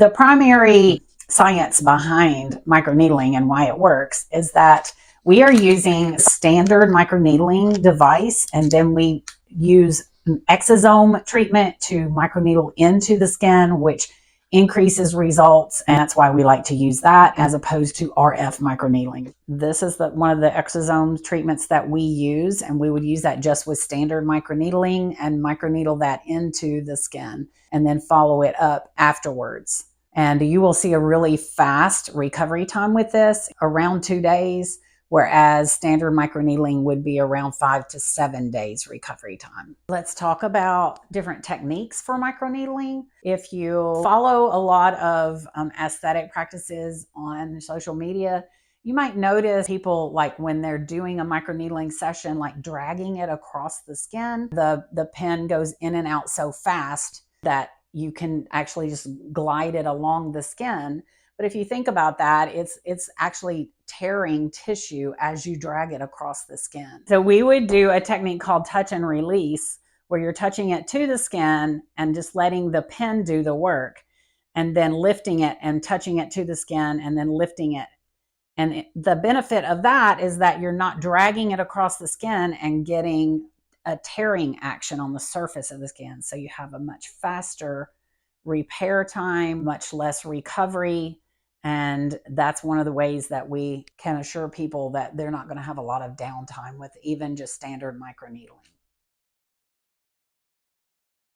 The primary science behind microneedling and why it works is that we are using standard microneedling device, and then we use an exosome treatment to microneedle into the skin, which increases results, and that's why we like to use that as opposed to RF microneedling. This is one of the exosome treatments that we use, and we would use that just with standard microneedling and microneedle that into the skin and then follow it up afterwards. And you will see a really fast recovery time with this, around 2 days, whereas standard microneedling would be around 5 to 7 days recovery time. Let's talk about different techniques for microneedling. If you follow a lot of aesthetic practices on social media, you might notice people, like when they're doing a microneedling session, like dragging it across the skin. The pen goes in and out so fast that you can actually just glide it along the skin. But if you think about that, it's actually tearing tissue as you drag it across the skin. So we would do a technique called touch and release, where you're touching it to the skin and just letting the pen do the work, and then lifting it and touching it to the skin and then lifting it. And the benefit of that is that you're not dragging it across the skin and getting a tearing action on the surface of the skin. So you have a much faster repair time, much less recovery. And that's one of the ways that we can assure people that they're not going to have a lot of downtime with even just standard microneedling.